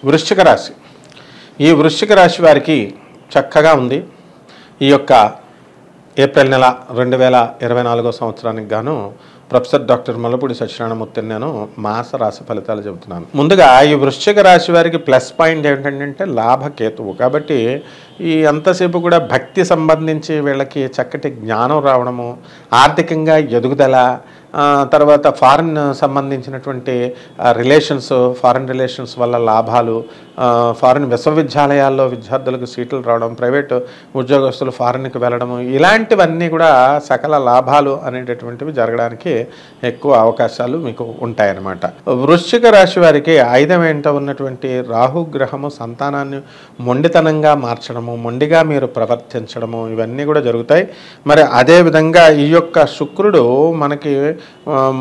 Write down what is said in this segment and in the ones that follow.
వృశ్చిక రాశి. ఈ వృశ్చిక రాశి వారికి చక్కగా ఉంది. ఈ యొక్క ఏప్రిల్ నెల 2024 సంవత్సరానికి గాను ప్రొఫెసర్ డాక్టర్ మల్లపూడి సత్యనారాయణమూర్తి నేను మాస రాశి ఫలితాలు చెబుతున్నాను. ముందుగా ఈ వృశ్చిక రాశి వారికి ప్లస్ పాయింట్ ఏంటంటే లాభకేతువు. కాబట్టి ఈ అంతసేపు కూడా భక్తి సంబంధించి వీళ్ళకి చక్కటి జ్ఞానం రావడము, ఆర్థికంగా ఎదుగుదల, తర్వాత ఫారిన్ సంబంధించినటువంటి ఫారిన్ రిలేషన్స్ వల్ల లాభాలు, ఫారిన్ విశ్వవిద్యాలయాల్లో విద్యార్థులకు సీట్లు రావడం, ప్రైవేటు ఉద్యోగస్తులు ఫారిన్కి వెళ్ళడము, ఇలాంటివన్నీ కూడా సకల లాభాలు అనేటటువంటివి జరగడానికి ఎక్కువ అవకాశాలు మీకు ఉంటాయన్నమాట. వృశ్చిక రాశి వారికి 5వ ఇంట ఉన్నటువంటి రాహుగ్రహము సంతానాన్ని మొండితనంగా మార్చడము, మొండిగా మీరు ప్రవర్తించడము, ఇవన్నీ కూడా జరుగుతాయి. మరి అదేవిధంగా ఈ యొక్క శుక్రుడు మనకి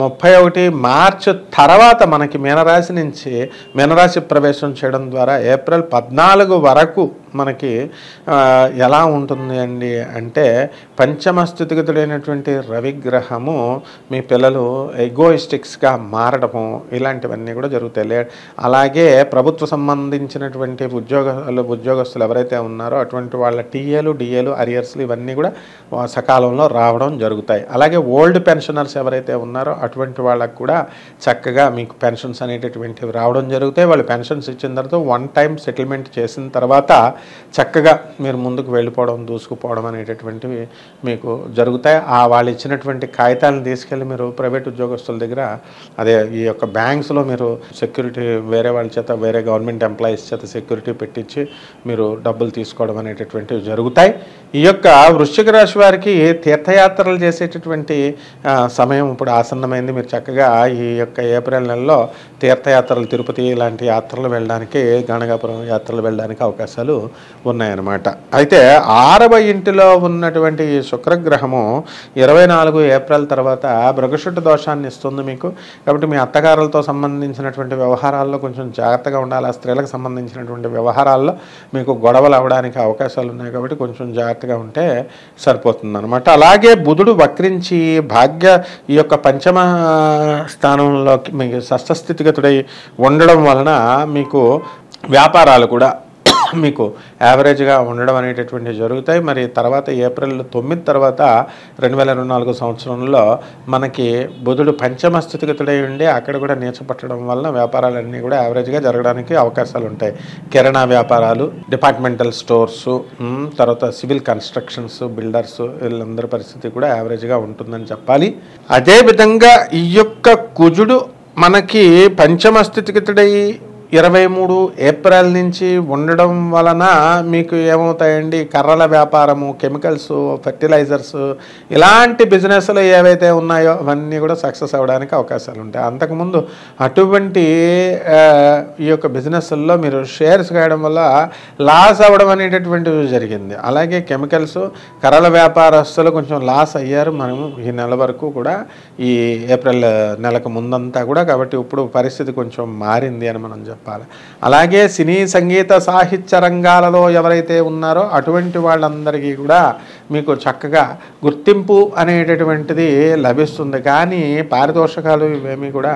31 మార్చి తర్వాత మనకి మీనరాశి ప్రవేశం చేయడం ద్వారా ఏప్రిల్ 14 వరకు మనకి ఎలా ఉంటుంది అండి అంటే, పంచమ స్థితిగతుడైనటువంటి రవిగ్రహము మీ పిల్లలు ఎగోయిస్టిక్స్గా మారడము, ఇలాంటివన్నీ కూడా జరుగుతాయి. అలాగే ప్రభుత్వ సంబంధించినటువంటి ఉద్యోగస్తులు ఎవరైతే ఉన్నారో అటువంటి వాళ్ళ టీఏలు, డిఏలు, అరియర్స్లు ఇవన్నీ కూడా సకాలంలో రావడం జరుగుతాయి. అలాగే ఓల్డ్ పెన్షనర్స్ ఎవరైతే ఉన్నారో అటువంటి వాళ్ళకు కూడా చక్కగా మీకు పెన్షన్స్ అనేటటువంటివి రావడం జరుగుతాయి. వాళ్ళు పెన్షన్స్ ఇచ్చిన తర్వాత 1 టైం సెటిల్మెంట్ చేసిన తర్వాత చక్కగా మీరు ముందుకు వెళ్ళిపోవడం, దూసుకుపోవడం అనేటటువంటివి మీకు జరుగుతాయి. వాళ్ళు ఇచ్చినటువంటి కాగితాలను తీసుకెళ్ళి మీరు ప్రైవేట్ ఉద్యోగస్తుల దగ్గర, అదే ఈ యొక్క బ్యాంక్స్లో మీరు సెక్యూరిటీ వేరే వాళ్ళ చేత, వేరే గవర్నమెంట్ ఎంప్లాయీస్ చేత సెక్యూరిటీ పెట్టించి మీరు డబ్బులు తీసుకోవడం అనేటటువంటివి జరుగుతాయి. ఈ యొక్క వృశ్చిక రాశి వారికి తీర్థయాత్రలు చేసేటటువంటి సమయం ఇప్పుడు ఆసన్నమైంది. మీరు చక్కగా ఈ యొక్క ఏప్రిల్ నెలలో తీర్థయాత్రలు, తిరుపతి ఇలాంటి యాత్రలు వెళ్ళడానికి, గణగాపురం యాత్రలు వెళ్ళడానికి అవకాశాలు ఉన్నాయన్నమాట. అయితే 6వ ఇంటిలో ఉన్నటువంటి శుక్రగ్రహము 24 ఏప్రిల్ తర్వాత భృగశుట్ట దోషాన్ని ఇస్తుంది మీకు. కాబట్టి మీ అత్తగారులతో సంబంధించినటువంటి వ్యవహారాల్లో కొంచెం జాగ్రత్తగా ఉండాలి. స్త్రీలకు సంబంధించినటువంటి వ్యవహారాల్లో మీకు గొడవలు అవ్వడానికి అవకాశాలు ఉన్నాయి. కాబట్టి కొంచెం జాగ్రత్తగా ఉంటే సరిపోతుంది అనమాట. అలాగే బుధుడు వక్రించి ఈ యొక్క పంచమ స్థానంలోకి మీకు షష్ఠస్థితిగతుడై ఉండడం వలన మీకు వ్యాపారాలు కూడా మీకు యావరేజ్గా ఉండడం అనేటటువంటివి జరుగుతాయి. మరి తర్వాత ఏప్రిల్ 9 తర్వాత 2024 సంవత్సరంలో మనకి బుధుడు పంచమ స్థితిగతుడై ఉండి అక్కడ కూడా నీచపట్టడం వలన వ్యాపారాలన్నీ కూడా యావరేజ్గా జరగడానికి అవకాశాలు ఉంటాయి. కిరాణా వ్యాపారాలు, డిపార్ట్మెంటల్ స్టోర్సు, తర్వాత సివిల్ కన్స్ట్రక్షన్స్, బిల్డర్స్, వీళ్ళందరి పరిస్థితి కూడా యావరేజ్గా ఉంటుందని చెప్పాలి. అదేవిధంగా ఈ యొక్క కుజుడు మనకి పంచమ స్థితిగతుడై 23 ఏప్రిల్ నుంచి ఉండడం వలన మీకు ఏమవుతాయండి, కర్రల వ్యాపారము, కెమికల్స్, ఫెర్టిలైజర్స్, ఇలాంటి బిజినెస్లు ఏవైతే ఉన్నాయో అవన్నీ కూడా సక్సెస్ అవ్వడానికి అవకాశాలు ఉంటాయి. అంతకుముందు అటువంటి ఈ యొక్క బిజినెస్ల్లో మీరు షేర్స్ కాయడం వల్ల లాస్ అవ్వడం అనేటటువంటిది జరిగింది. అలాగే కెమికల్స్, కర్రల వ్యాపారస్తులు కొంచెం లాస్ అయ్యారు మనము ఈ నెల వరకు కూడా, ఈ ఏప్రిల్ నెలకు ముందంతా కూడా. కాబట్టి ఇప్పుడు పరిస్థితి కొంచెం మారింది అని మనం చెప్పాలి. అలాగే సినీ, సంగీత, సాహిత్య రంగాలలో ఎవరైతే ఉన్నారో అటువంటి వాళ్ళందరికీ కూడా మీకు చక్కగా గుర్తింపు అనేటటువంటిది లభిస్తుంది. కానీ పారితోషికాలు ఇవేమీ కూడా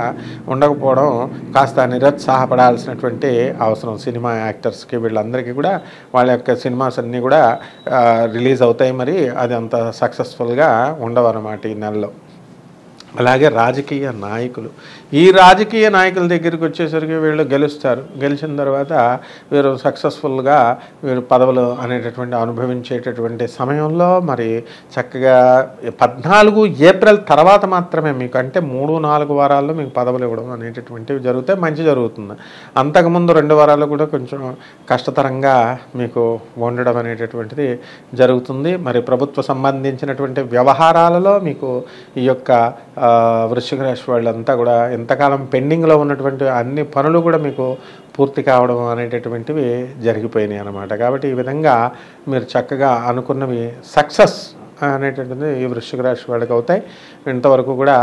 ఉండకపోవడం కాస్త నిరుత్సాహపడాల్సినటువంటి అవసరం. సినిమా యాక్టర్స్కి వీళ్ళందరికీ కూడా వాళ్ళ యొక్క సినిమాస్ అన్నీ కూడా రిలీజ్ అవుతాయి. మరి అది అంత సక్సెస్ఫుల్గా ఉండవన్నమాట ఈ నెలలో. అలాగే రాజకీయ నాయకులు, ఈ రాజకీయ నాయకుల దగ్గరికి వచ్చేసరికి వీళ్ళు గెలుస్తారు. గెలిచిన తర్వాత వీరు సక్సెస్ఫుల్గా వీరు పదవులు అనేటటువంటి అనుభవించేటటువంటి సమయంలో మరి చక్కగా 14 ఏప్రిల్ తర్వాత మాత్రమే మీకు, అంటే 3-4 వారాల్లో మీకు పదవులు ఇవ్వడం అనేటటువంటివి జరుగుతాయి. మంచి జరుగుతుంది. అంతకుముందు 2 వారాలు కూడా కొంచెం కష్టతరంగా మీకు ఉండడం అనేటటువంటిది జరుగుతుంది. మరి ప్రభుత్వ సంబంధించినటువంటి వ్యవహారాలలో మీకు ఈ యొక్క వృశ్చిక రాశి వాళ్ళంతా కూడా ఎంతకాలం పెండింగ్లో ఉన్నటువంటి అన్ని పనులు కూడా మీకు పూర్తి కావడం అనేటటువంటివి జరిగిపోయినాయి అన్నమాట. కాబట్టి ఈ విధంగా మీరు చక్కగా అనుకున్నవి సక్సెస్ అనేటటువంటిది ఈ వృశ్చిక రాశి వాళ్ళకి అవుతాయి. ఇంతవరకు కూడా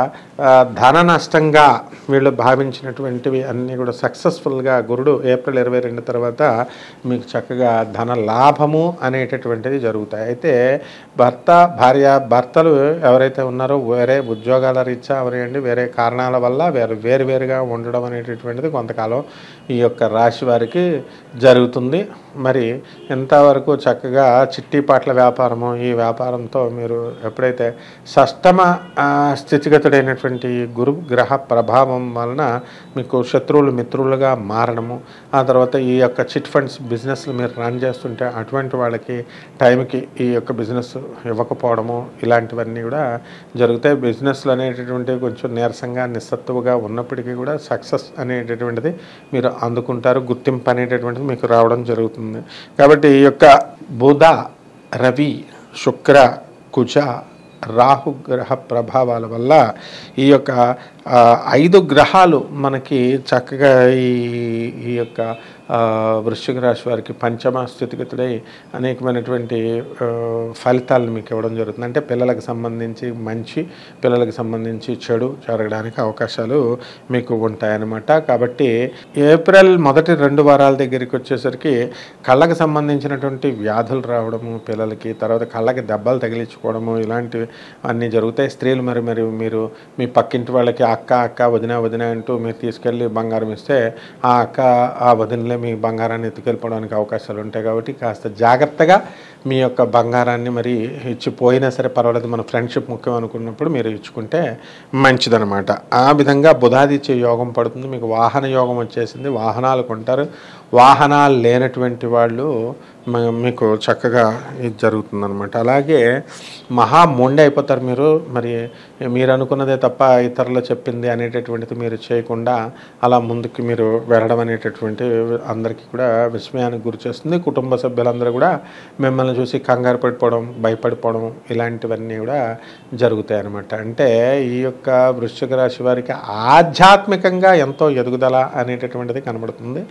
ధన నష్టంగా వీళ్ళు భావించినటువంటివి అన్నీ కూడా సక్సెస్ఫుల్గా గురుడు ఏప్రిల్ 22 తర్వాత మీకు చక్కగా ధన లాభము అనేటటువంటిది జరుగుతాయి. అయితే భర్తలు ఎవరైతే ఉన్నారో వేరే ఉద్యోగాల రీత్యా అవనివ్వండి, వేరే కారణాల వల్ల వేరువేరుగా ఉండడం అనేటటువంటిది కొంతకాలం ఈ యొక్క రాశి వారికి జరుగుతుంది. మరి ఎంతవరకు చక్కగా చిట్టీపాట్ల వ్యాపారము, ఈ వ్యాపారంతో మీరు ఎప్పుడైతే షష్టమ స్థితిగతుడైనటువంటి గురు గ్రహ ప్రభావం వలన మీకు శత్రువులు మిత్రులుగా మారడము, ఆ తర్వాత ఈ యొక్క చిట్ ఫండ్స్ బిజినెస్లు మీరు రన్ చేస్తుంటే అటువంటి వాళ్ళకి టైంకి ఈ యొక్క బిజినెస్ ఇవ్వకపోవడము, ఇలాంటివన్నీ కూడా జరుగుతాయి. బిజినెస్లు అనేటటువంటివి కొంచెం నీరసంగా నిస్సత్తువుగా ఉన్నప్పటికీ కూడా సక్సెస్ అనేటటువంటిది మీరు అందుకుంటారు, గుర్తింపు అనేటటువంటిది మీకు రావడం జరుగుతుంది. కాబట్టి ఈ యొక్క బుధ, రవి, శుక్ర, కుజ, రాహు గ్రహ ప్రభావాల వల్ల ఈ యొక్క 5 గ్రహాలు మనకి చక్కగా ఈ యొక్క వృశ్చిక రాశి వారికి పంచమ స్థితిగతుడై అనేకమైనటువంటి ఫలితాలను మీకు ఇవ్వడం జరుగుతుంది. అంటే పిల్లలకు సంబంధించి మంచి, పిల్లలకు సంబంధించి చెడు జరగడానికి అవకాశాలు మీకు ఉంటాయన్నమాట. కాబట్టి ఏప్రిల్ మొదటి 2 వారాల దగ్గరికి వచ్చేసరికి కళ్ళకు సంబంధించినటువంటి వ్యాధులు రావడము పిల్లలకి, తర్వాత కళ్ళకి దెబ్బలు తగిలించుకోవడము, ఇలాంటివి అన్నీ జరుగుతాయి. స్త్రీలు మరి మీరు మీ పక్కింటి వాళ్ళకి అక్క వదిన అంటూ మీరు తీసుకెళ్ళి బంగారం ఇస్తే ఆ అక్క ఆ వదినలే మీ బంగారాన్ని ఎత్తుకెళ్ళిపోవడానికి అవకాశాలు ఉంటాయి. కాబట్టి కాస్త జాగ్రత్తగా మీ యొక్క బంగారాన్ని మరి ఇచ్చిపోయినా సరే పర్వాలేదు, మన ఫ్రెండ్షిప్ ముఖ్యం అనుకున్నప్పుడు మీరు ఇచ్చుకుంటే మంచిదనమాట. ఆ విధంగా బుధాదిత్య యోగం పడుతుంది. మీకు వాహన యోగం వచ్చేసింది, వాహనాలు కొంటారు. వాహనాలు లేనటువంటి వాళ్ళు మీకు చక్కగా ఇది జరుగుతుందనమాట. అలాగే మహా మొండి అయిపోతారు మీరు అనుకున్నదే తప్ప ఇతరులు చెప్పింది అనేటటువంటిది మీరు చేయకుండా అలా ముందుకు మీరు వెళ్ళడం అనేటటువంటి అందరికీ కూడా విస్మయానికి గురి చేస్తుంది. కుటుంబ సభ్యులందరూ కూడా మిమ్మల్ని చూసి కంగారు పడిపోవడం, భయపడిపోవడం, ఇలాంటివన్నీ కూడా జరుగుతాయి అన్నమాట. అంటే ఈ యొక్క వృశ్చిక రాశి వారికి ఆధ్యాత్మికంగా ఎంతో ఎదుగుదల అనేటటువంటిది కనబడుతుంది.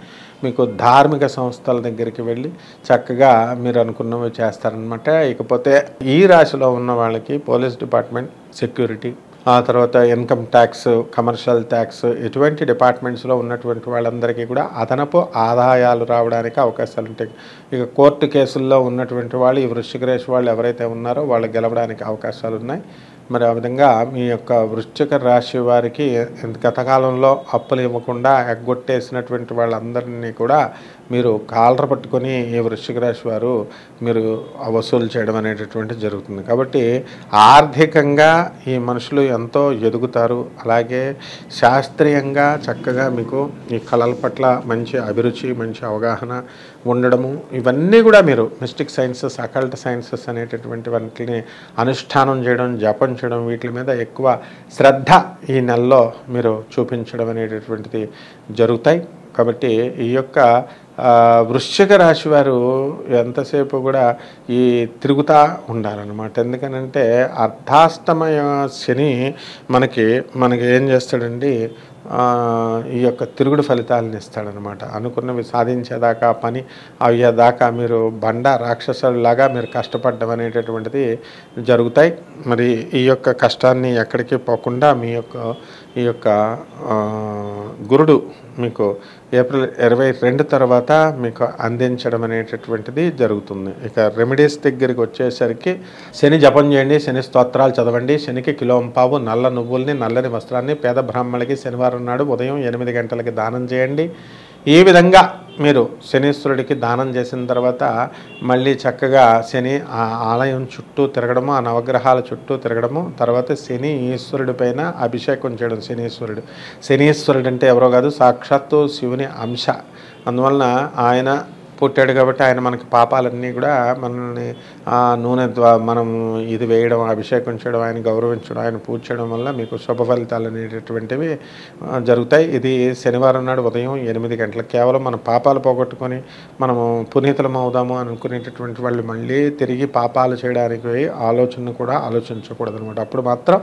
మీకు ధార్మిక సంస్థల దగ్గరికి వెళ్ళి చక్కగా మీరు అనుకున్నవి చేస్తారనమాట. ఇకపోతే ఈ రాశిలో ఉన్న వాళ్ళకి పోలీస్ డిపార్ట్మెంట్, సెక్యూరిటీ, ఆ తర్వాత ఇన్కమ్ ట్యాక్స్, కమర్షియల్ ట్యాక్స్, ఇటువంటి డిపార్ట్మెంట్స్లో ఉన్నటువంటి వాళ్ళందరికీ కూడా అదనపు ఆదాయాలు రావడానికి అవకాశాలు ఉంటాయి. ఇక కోర్టు కేసుల్లో ఉన్నటువంటి వాళ్ళు, ఈ వృశ్చిక రాశి వాళ్ళు ఎవరైతే ఉన్నారో వాళ్ళు గెలవడానికి అవకాశాలు ఉన్నాయి. మరి ఆ విధంగా మీ యొక్క వృశ్చిక రాశి వారికి గతకాలంలో అప్పులు ఇవ్వకుండా ఎగ్గొట్టేసినటువంటి వాళ్ళందరినీ కూడా మీరు కాలర పట్టుకొని ఈ వృశ్చిక రాశి వారు మీరు వసూలు చేయడం అనేటటువంటిది జరుగుతుంది. కాబట్టి ఆర్థికంగా ఈ మనుషులు ఎంతో ఎదుగుతారు. అలాగే శాస్త్రీయంగా చక్కగా మీకు ఈ కళల పట్ల మంచి అభిరుచి, మంచి అవగాహన ఉండడము, ఇవన్నీ కూడా మీరు మిస్టిక్ సైన్సెస్, అకల్ట్ సైన్సెస్ అనేటటువంటి వాటిని అనుష్ఠానం చేయడం, జపం చేయడం, వీటి మీద ఎక్కువ శ్రద్ధ ఈ నెలలో మీరు చూపించడం అనేటటువంటిది జరుగుతాయి. కాబట్టి ఈ యొక్క వృశ్చిక రాశి వారు ఎంతసేపు కూడా ఈ తిరుగుతూ ఉండాలన్నమాట. ఎందుకనంటే అర్ధాష్టమయ శని మనకి ఏం చేస్తాడండి, ఈ యొక్క తిరుగుడు ఫలితాలను ఇస్తాడనమాట. అనుకున్నవి సాధించేదాకా, పని అయ్యేదాకా మీరు రాక్షసులాగా మీరు కష్టపడడం అనేటటువంటిది జరుగుతాయి. మరి ఈ యొక్క కష్టాన్ని ఎక్కడికి పోకుండా ఈ యొక్క గురుడు మీకు ఏప్రిల్ 22 తర్వాత మీకు అందించడం అనేటటువంటిది జరుగుతుంది. ఇక రెమెడీస్ దగ్గరికి వచ్చేసరికి శని జపం చేయండి, శని స్తోత్రాలు చదవండి, శనికి కిలోంపావు నల్ల నువ్వుల్ని, నల్లని వస్త్రాన్ని పేద బ్రాహ్మణులకి శనివారం నాడు ఉదయం 8 గంటలకి దానం చేయండి. ఈ విధంగా మీరు శనీశ్వరుడికి దానం చేసిన తర్వాత మళ్ళీ చక్కగా శని ఆలయం చుట్టూ తిరగడము, ఆ నవగ్రహాల చుట్టూ తిరగడము, తర్వాత శని ఈశ్వరుడి పైన అభిషేకం చేయడం. శనీశ్వరుడు అంటే ఎవరో కాదు, సాక్షాత్తు శివుని అంశ. అందువలన ఆయన పుట్టాడు కాబట్టి ఆయన మనకి పాపాలన్నీ కూడా మనల్ని నూనె మనం ఇది వేయడం, అభిషేకం చేయడం, ఆయన గౌరవించడం, ఆయన పూజ చేయడం వల్ల మీకు శుభ ఫలితాలు అనేటటువంటివి జరుగుతాయి. ఇది శనివారం నాడు ఉదయం 8 గంటలకు. కేవలం మన పాపాలు పోగొట్టుకొని మనము పునీతులం అవుదాము అనుకునేటటువంటి వాళ్ళు మళ్ళీ తిరిగి పాపాలు చేయడానికి ఆలోచన కూడా ఆలోచించకూడదు అనమాట. అప్పుడు మాత్రం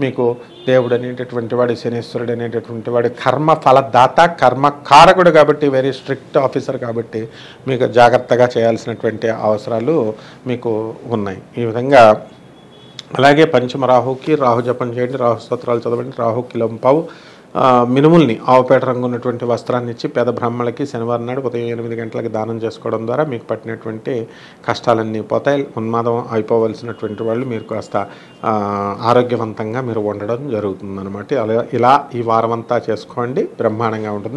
మీకు దేవుడు అనేటటువంటి వాడు, శనీశ్వరుడు అనేటటువంటి వాడు కర్మ ఫలదాత, కర్మ కారకుడు కాబట్టి, వెరీ స్ట్రిక్ట్ ఆఫీసర్ కాబట్టి మీకు జాగ్రత్తగా చేయాల్సినటువంటి అవసరాలు మీకు ఉన్నాయి. ఈ విధంగా అలాగే పంచమ రాహుకి రాహు జపం చేయండి, రాహు స్తోత్రాలు చదవండి, రాహు కిలోంపావు మినుముల్ని ఆవుపేట రంగు ఉన్నటువంటి వస్త్రాన్ని ఇచ్చి పేద బ్రాహ్మణులకి శనివారం నాడు ఉదయం 8 గంటలకి దానం చేసుకోవడం ద్వారా మీకు పట్టినటువంటి కష్టాలన్నీ పోతాయి. ఉన్మాదం అయిపోవలసినటువంటి వాళ్ళు మీరు కాస్త ఆరోగ్యవంతంగా మీరు ఉండడం జరుగుతుందన్నమాట. ఇలా ఈ వారం అంతా చేసుకోండి, బ్రహ్మాండంగా ఉంటుంది.